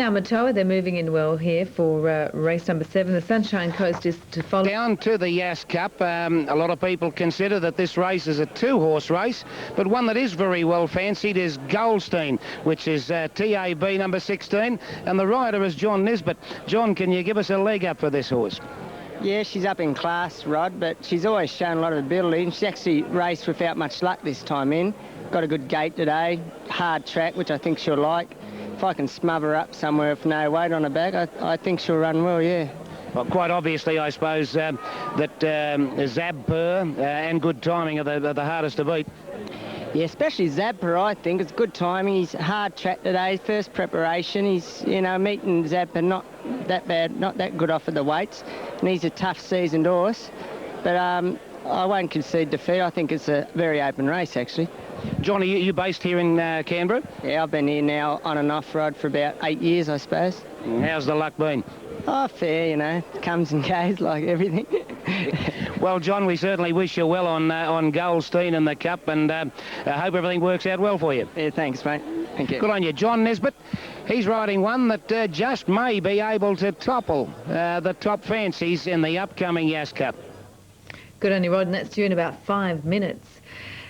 Now Matoa, they're moving in well here for race number 7. The Sunshine Coast is to follow. Down to the Yass Cup. A lot of people consider that this race is a 2-horse race, but one that is very well fancied is Goldstein, which is TAB number 16, and the rider is John Nisbet. John, can you give us a leg up for this horse? Yeah, she's up in class, Rod, but she's always shown a lot of ability, and she's actually raced without much luck this time in. Got a good gate today, hard track, which I think she'll like. If I can smother her up somewhere with no weight on her back, I think she'll run well, yeah. Well, quite obviously, I suppose, that Zabpur and good timing are the hardest to beat. Yeah, especially Zabpur, I think. It's good timing. He's hard track today, first preparation. He's, meeting Zabpur not that bad, not that good off of the weights. And he's a tough seasoned horse. But I won't concede defeat. I think it's a very open race, actually. John, are you based here in Canberra? Yeah, I've been here now on and off, Rod, for about 8 years, I suppose. How's the luck been? Oh, fair, comes and goes like everything. Well, John, we certainly wish you well on Goldstein and the Cup, and I hope everything works out well for you. Yeah, thanks, mate. Thank you. Good on you. John Nisbet, he's riding one that just may be able to topple the top fancies in the upcoming Yass Cup. Good on you, Rod, and that's due in about 5 minutes.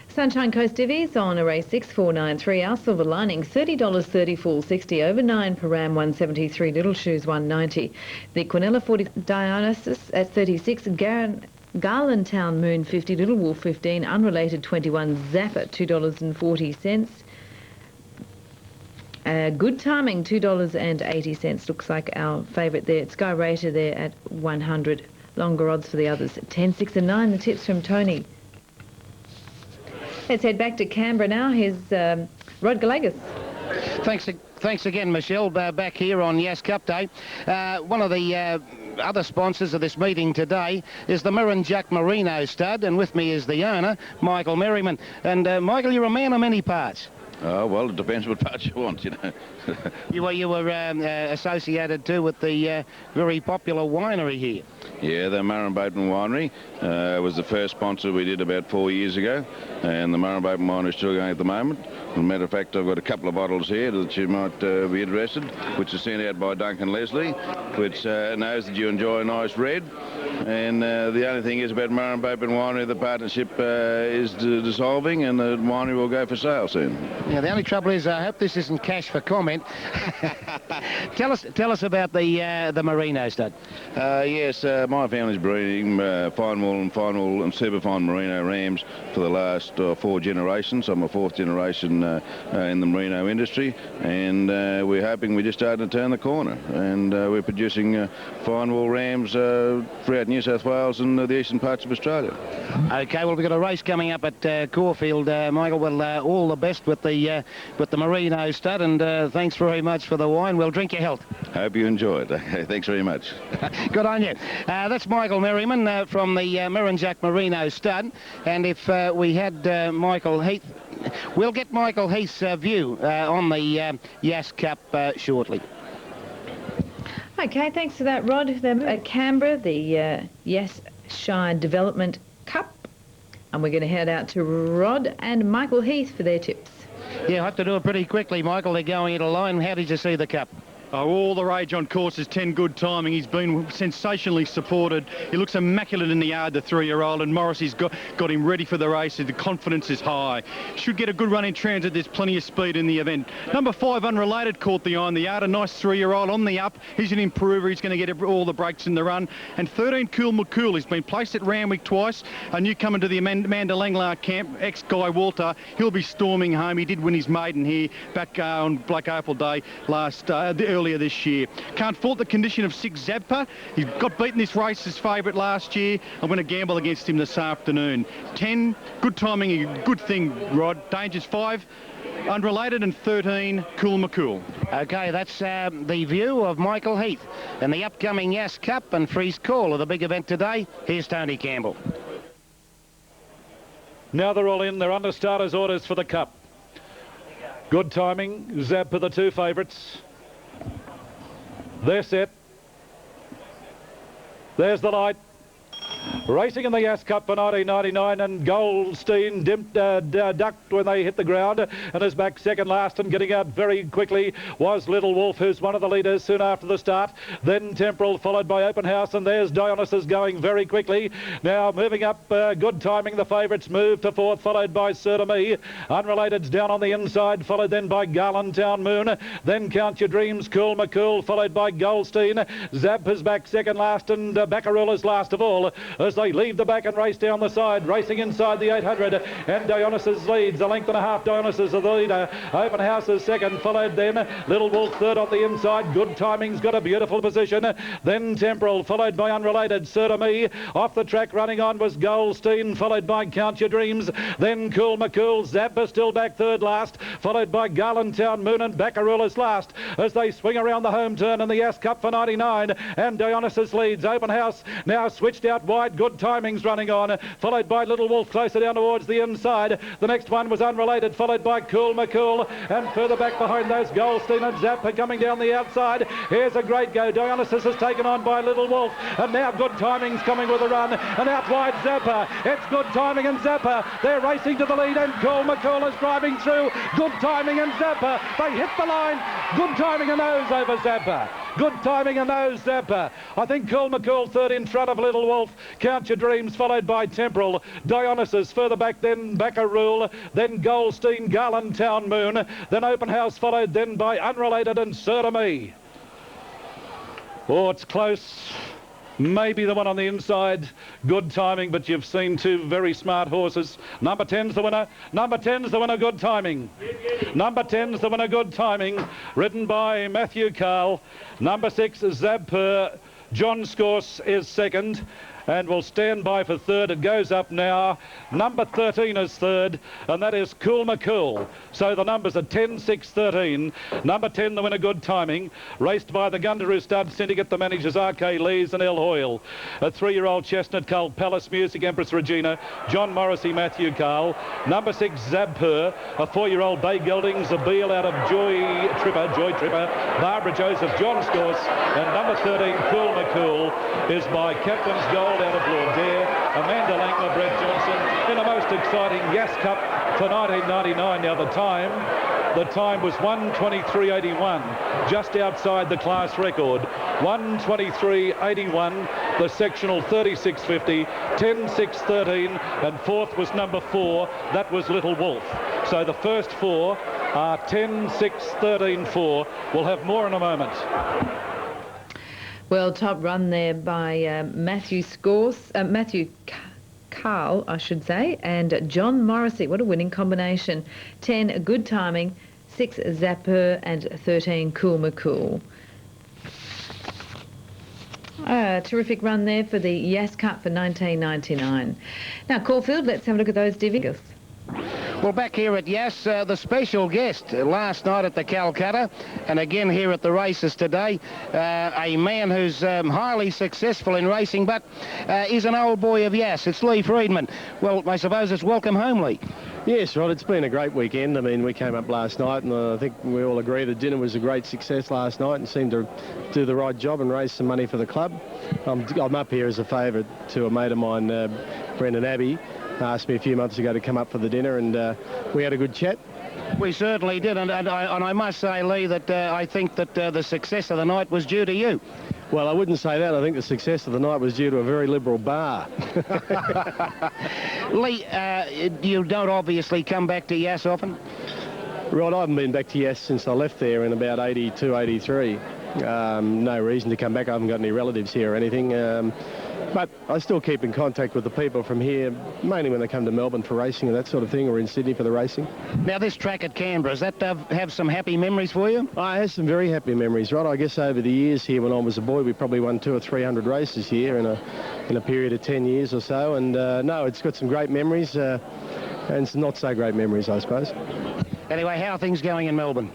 Sunshine Coast Divvies on array 6493. Our silver lining $30.30 full 60 over 9 per ram 173 little shoes 190. The Quinella 40 Dionysus at 36. Garland Town Moon 50 Little Wolf 15 unrelated 21 Zapper $2.40. Good timing $2.80 looks like our favourite there. Sky Rater there at 100. Longer odds for the others 10, 6 and 9. The tips from Tony. Let's head back to Canberra now. Here's Rod Gallagher. Thanks again, Michelle. Back here on Yass Cup Day. One of the other sponsors of this meeting today is the Jack Merino stud, and with me is the owner, Michael Merriman. And Michael, you're a man of many parts. Oh, well, it depends what parts you want, You were associated too with the very popular winery here. Yeah, the Murrumbateman Winery was the first sponsor we did about 4 years ago, and the Murrumbateman Winery is still going at the moment. As a matter of fact, I've got a couple of bottles here that you might be interested, which is sent out by Duncan Leslie, which knows that you enjoy a nice red. And the only thing is about Murrumbateman Winery, the partnership is dissolving, and the winery will go for sale soon. Yeah, the only trouble is, I hope this isn't cash for comment. Tell us about the Merino stud. Yes, my family's breeding fine wool and superfine Merino rams for the last 4 generations. I'm a 4th generation in the Merino industry, and we're hoping we're just starting to turn the corner. And we're producing fine wool rams throughout New South Wales and the eastern parts of Australia. Okay, well, we've got a race coming up at Caulfield, Michael. Well, all the best with the Merino stud, and thanks very much for the wine. We'll drink your health. Hope you enjoy it. Okay, thanks very much. Good on you. That's Michael Merriman from the Jack Merino stud, and if we had Michael Heath, we'll get Michael Heath's view on the Yass Cup shortly. Okay, thanks for that, Rod. At Canberra, the Yass Shire Development Cup, and we're going to head out to Rod and Michael Heath for their tips. Yeah, I have to do it pretty quickly, Michael. They're going into line. How did you see the Cup? Oh, all the rage on course is 10 good timing. He's been sensationally supported. He looks immaculate in the yard, the 3-year-old, and Morrissey's got him ready for the race. The confidence is high. Should get a good run in transit. There's plenty of speed in the event. Number 5, Unrelated, caught the eye in the yard. A nice 3-year-old on the up. He's an improver. He's going to get all the breaks in the run. And 13, Cool McCool. He's been placed at Randwick twice. A newcomer to the Amanda Langlar camp, ex-Guy Walter. He'll be storming home. He did win his maiden here back on Black Opal Day earlier this year. Can't fault the condition of 6 Zabpa. He got beaten this race as favourite last year. I'm going to gamble against him this afternoon. 10, good timing, a good thing, Rod. Dangers 5, Unrelated, and 13, Cool McCool. Okay, that's the view of Michael Heath in the upcoming Yass Cup, and Freeze call of the big event today. Here's Tony Campbell. Now they're all in. They're under starters' orders for the Cup. Good timing. Zabpa, the 2 favourites. They're set. There's the light. Racing in the Yass Cup for 1999, and Goldstein ducked when they hit the ground and is back second last, and getting out very quickly was Little Wolf, who's one of the leaders soon after the start. Then Temporal, followed by Open House, and there's Dionysus going very quickly. Now moving up, Good Timing, the favourites move to fourth, followed by Sir to Me. Unrelated's down on the inside, followed then by Garland Town Moon. Then Count Your Dreams, Cool McCool, followed by Goldstein. Zap is back second last, and Baccarul is last of all as they leave the back and race down the side, racing inside the 800, and Dionysus leads a length and a half. Dionysus is the leader. Open House is second, followed then Little Wolf third on the inside. Good Timing's got a beautiful position. Then Temporal, followed by Unrelated. Sir to Me off the track, running on was Goldstein, followed by Count Your Dreams. Then Cool McCool. Zappa still back third last, followed by Garland Town Moon, and Baccarul is last as they swing around the home turn in the Yass Cup for 99, and Dionysus leads. Open House now switched out wide. Good Timing's running on, followed by Little Wolf closer down towards the inside. The next one was Unrelated, followed by Cool McCool, and further back behind those Goldstein and Zappa coming down the outside. Here's a great go. Dionysus is taken on by Little Wolf, and now Good Timing's coming with a run, and out wide Zappa. It's Good Timing and Zappa. They're racing to the lead, and Cool McCool is driving through. Good Timing and Zappa. They hit the line. Good Timing and nose over Zappa. Good Timing and nose Zappa. I think Cool McCool third in front of Little Wolf. Count Your Dreams followed by Temporal. Dionysus further back, then Baccarul, then Goldstein, Garland Town Moon, then Open House followed then by Unrelated and Sir to Me. Oh, it's close. Maybe the one on the inside, Good Timing, but you've seen two very smart horses. Number 10's the winner. Number 10's the winner, Good Timing. Number 10's the winner, Good Timing, ridden by Matthew Carl. Number 6, Zabper. John Scorse is second and will stand by for third. It goes up now. Number 13 is third, and that is Cool McCool. So the numbers are 10, 6, 13. Number 10, the winner, Good Timing, raced by the Gundaroo Stud Syndicate, the managers R.K. Lees and L. Hoyle. A 3-year-old chestnut colt, Palace Music, Empress Regina, John Morrissey, Matthew Carl. Number 6, Zabper, a 4-year-old Bay Geldings, a Beal out of Joy Tripper, Barbara Joseph, John Scorse, and number 13, Cool McCool, is by Captain's Gold out of Lord Dare, Amanda Langler, Brett Johnson, in a most exciting Yass Cup for 1999. Now the time was 1:23.81, just outside the class record. 1:23.81, the sectional 36.50, 10.6.13, and fourth was number 4. That was Little Wolf. So the first 4 are 10.6.13.4. We'll have more in a moment. Well, top run there by Matthew Carl, I should say, and John Morrissey. What a winning combination. 10, Good Timing, 6, Zapper, and 13, Cool McCool. Terrific run there for the Yass Cup for 1999. Now, Caulfield, let's have a look at those divvies. Well, back here at Yass, the special guest last night at the Calcutta, and again here at the races today, a man who's highly successful in racing, but is an old boy of Yass. It's Lee Friedman. Well, I suppose it's welcome home, Lee. Yes, Rod, it's been a great weekend. I mean, we came up last night, and I think we all agree the dinner was a great success last night and seemed to do the right job and raise some money for the club. I'm up here as a favourite to a mate of mine, Brendan Abbey. Asked me a few months ago to come up for the dinner, and we had a good chat. We certainly did, and I must say, Lee, that I think that the success of the night was due to you. Well, I wouldn't say that. I think the success of the night was due to a very liberal bar. Lee, you don't obviously come back to Yass often? Rod, I haven't been back to Yass since I left there in about 82, 83. No reason to come back. I haven't got any relatives here or anything. But I still keep in contact with the people from here, mainly when they come to Melbourne for racing and that sort of thing, or in Sydney for the racing. Now, this track at Canberra, does that have some happy memories for you? I have some very happy memories, Rod. I guess over the years here, when I was a boy, we probably won 200 or 300 races here in a period of 10 years or so. And no, it's got some great memories and some not so great memories, I suppose. Anyway, how are things going in Melbourne?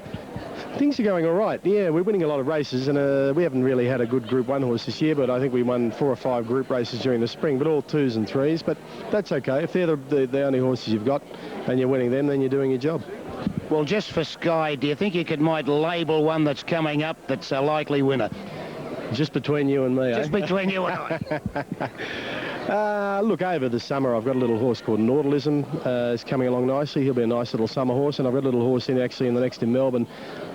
Things are going all right. Yeah, we're winning a lot of races, and we haven't really had a good Group 1 horse this year, but I think we won 4 or 5 group races during the spring, but all 2s and 3s. But that's okay. If they're the only horses you've got and you're winning them, then you're doing your job. Well, just for Sky, do you think you might label one that's coming up that's a likely winner? Just between you and me, Just between you and I. Look, over the summer, I've got a little horse called Nautilism. It's coming along nicely. He'll be a nice little summer horse. And I've got a little horse in actually in the next in Melbourne.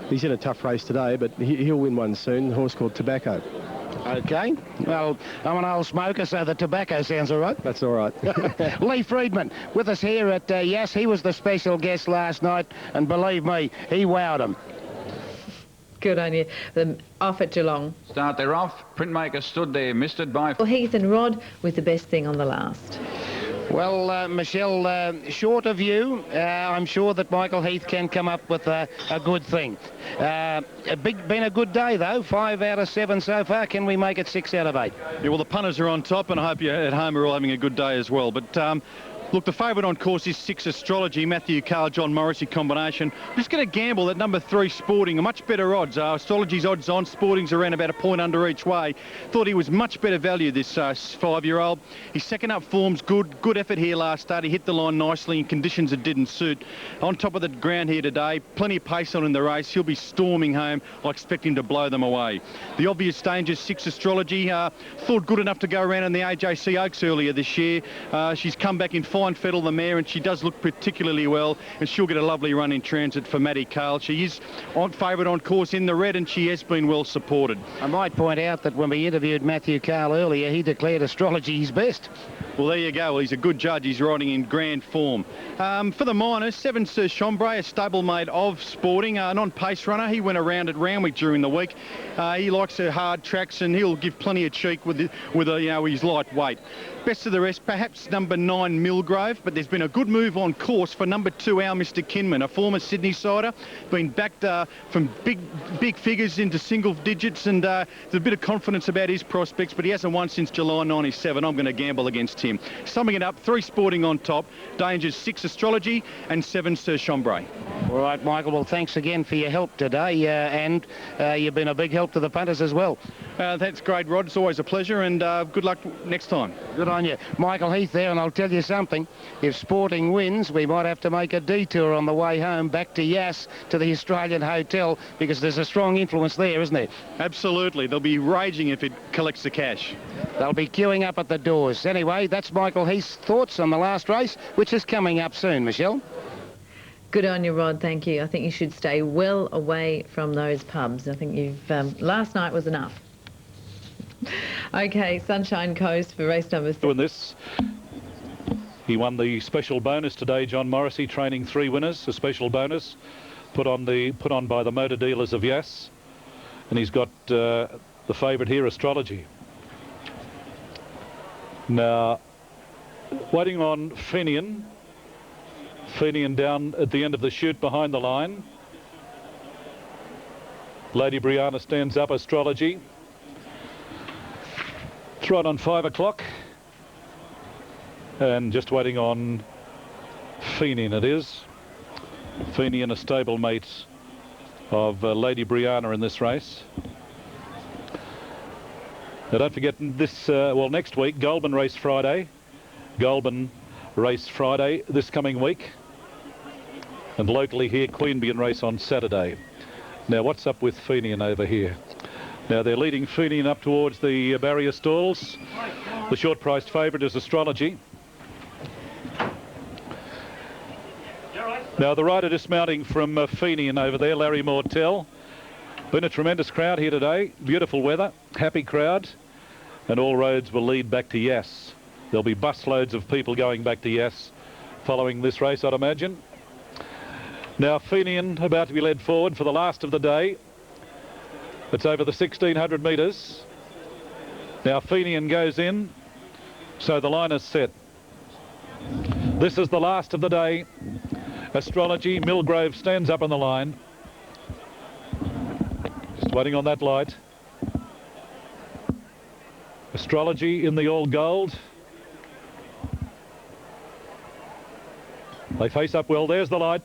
He's in a tough race today, but he'll win one soon. A horse called Tobacco. OK. Well, I'm an old smoker, so the tobacco sounds all right. That's all right. Lee Friedman with us here at Yass. He was the special guest last night, and believe me, he wowed him. Good on you. Off at Geelong. Start there off. Printmaker stood there, missed it by... Well, Heath and Rod was the best thing on the last. Well, Michelle, short of you, I'm sure that Michael Heath can come up with a good thing. Been a good day, though. 5 out of 7 so far. Can we make it 6 out of 8? Yeah, well, the punters are on top, and I hope you at home are all having a good day as well. But look, the favourite on course is 6 Astrology, Matthew Carr, John Morrissey combination. I'm just going to gamble that number 3 Sporting, a much better odds. Astrology's odds on, Sporting's around about a point under each way. Thought he was much better value, this 5-year-old. His second up form's good. Good effort here last start. He hit the line nicely in conditions that didn't suit. On top of the ground here today, plenty of pace on in the race. He'll be storming home. I expect him to blow them away. The obvious danger, 6 Astrology. Thought good enough to go around in the AJC Oaks earlier this year. She's come back in fine fettle, the mare, and she does look particularly well, and she'll get a lovely run in transit for Maddie Carl. She is favourite on course in the red, and she has been well supported. I might point out that when we interviewed Matthew Carl earlier, he declared Astrology his best. Well, there you go. Well, he's a good judge. He's riding in grand form. For the minors, 7 Sir Chambray, a stablemate of Sporting, a non-pace runner. He went around at Randwick during the week. He likes the hard tracks, and he'll give plenty of cheek with his lightweight. Best of the rest, perhaps number 9 Millgrove, but there's been a good move on course for number 2 Our Mr Kinman, a former Sydney sider, been backed from big figures into single digits, and there's a bit of confidence about his prospects, but he hasn't won since July 97. I'm going to gamble against him. Summing it up, 3 Sporting on top, dangers 6 Astrology and 7 Sir Chambray. All right, Michael, well, thanks again for your help today, and you've been a big help to the punters as well. That's great, Rod. It's always a pleasure, and good luck next time. Good on you. Michael Heath there, and I'll tell you something. If Sporting wins, we might have to make a detour on the way home back to Yass to the Australian Hotel, because there's a strong influence there, isn't there? Absolutely. They'll be raging if it collects the cash. They'll be queuing up at the doors. Anyway, that's Michael Heath's thoughts on the last race, which is coming up soon, Michelle. Good on you, Rod. Thank you. I think you should stay well away from those pubs. I think you've... last night was enough. OK, Sunshine Coast for race number 6. Doing this. He won the special bonus today, John Morrissey, training 3 winners, a special bonus put on by the motor dealers of Yass. And he's got the favourite here, Astrology. Now, waiting on Fenian. Fenian down at the end of the chute behind the line. Lady Brianna stands up, Astrology. It's right on 5 o'clock. And just waiting on Fenian, it is. Fenian, a stablemate of Lady Brianna in this race. Now don't forget this, next week, Goulburn race Friday. Goulburn race Friday this coming week. And locally here, Queanbeyan race on Saturday. Now what's up with Fenian over here? Now they're leading Fenian up towards the barrier stalls. The short-priced favourite is Astrology. Now the rider dismounting from Fenian over there, Larry Mortell. Been a tremendous crowd here today. Beautiful weather, happy crowd, and all roads will lead back to Yass. There'll be busloads of people going back to Yass following this race, I'd imagine. Now Fenian about to be led forward for the last of the day. It's over the 1,600 metres. Now Fenian goes in, so the line is set. This is the last of the day. Astrology, Millgrove stands up on the line. Just waiting on that light. Astrology in the all gold. They face up well. There's the light.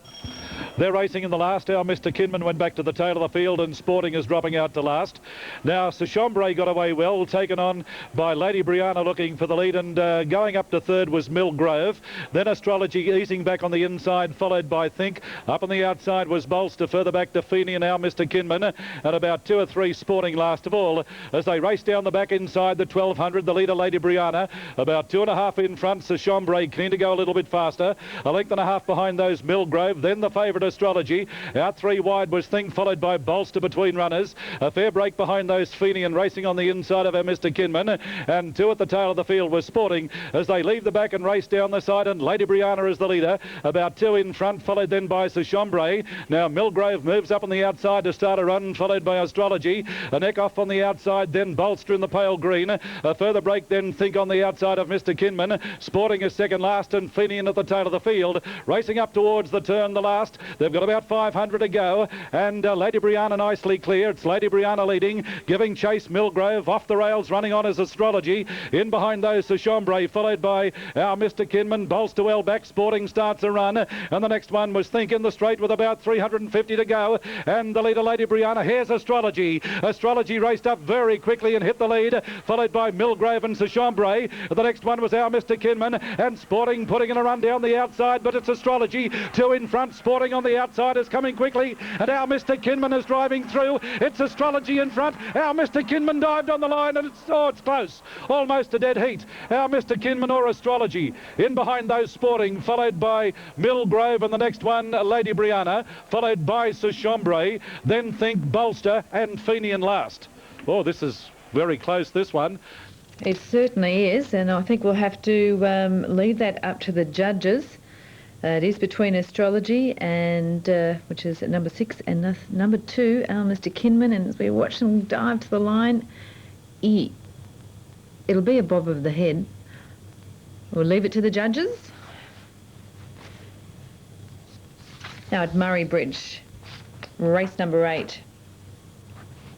They're racing in the last. Our Mr. Kinman went back to the tail of the field, and Sporting is dropping out to last. Now, Sir Chambray got away well, taken on by Lady Brianna looking for the lead, and going up to third was Millgrove. Then Astrology easing back on the inside, followed by Think. Up on the outside was Bolster, further back to Feeney and now Mr. Kinman, and about 2 or 3 Sporting last of all. As they race down the back inside the 1200, the leader Lady Brianna, about 2.5 in front. Sir Chambray keen to go a little bit faster. A length and a half behind those Millgrove, then the favourite Astrology. Out 3 wide was Think, followed by Bolster between runners. A fair break behind those Feeney, and racing on the inside of our Mr. Kinman, and 2 at the tail of the field was Sporting as they leave the back and race down the side, and Lady Brianna is the leader, about 2 in front, followed then by Sir Chambray. Now Millgrove moves up on the outside to start a run, followed by Astrology. A neck off on the outside, then Bolster in the pale green. A further break then Think on the outside of Mr. Kinman. Sporting is second last, and Feeney in at the tail of the field. Racing up towards the turn, the last. They've got about 500 to go, and Lady Brianna nicely clear. It's Lady Brianna leading, giving chase Millgrove. Off the rails, running on as Astrology. In behind those Sir Chambray, followed by our Mr. Kinman. Bolster well back. Sporting starts a run, and the next one was Think in the straight with about 350 to go, and the leader Lady Brianna. Here's Astrology. Astrology raced up very quickly and hit the lead, followed by Millgrove and Sir Chambray. The next one was our Mr. Kinman, and Sporting putting in a run down the outside, but it's Astrology. 2 in front. Sporting on the outside is coming quickly, and our Mr. Kinman is driving through. It's Astrology in front. Our Mr. Kinman dived on the line, and it's close. Almost a dead heat. Our Mr. Kinman or Astrology. In behind those Sporting, followed by Millgrove, and the next one Lady Brianna, followed by Sir Chambray, then Think, Bolster and Feeney in last. Oh, this is very close, this one. It certainly is, and I think we'll have to leave that up to the judges. It is between Astrology and which is at number 6 and number 2, our Mr. Kinman, and as we watch them dive to the line, it'll be a bob of the head. We'll leave it to the judges. Now at Murray Bridge, race number 8,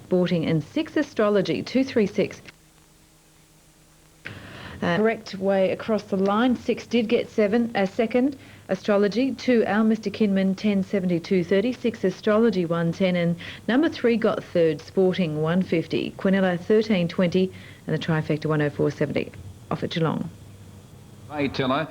Sporting and 6 Astrology, 236. Correct way across the line. 6 did get second. Astrology. 2, our Mr. Kinman, 10.72.30. 6 Astrology, 110, and number 3 got third, Sporting, 150. Quinella, 13.20, and the trifecta, 104.70. Off at Geelong. Tiller.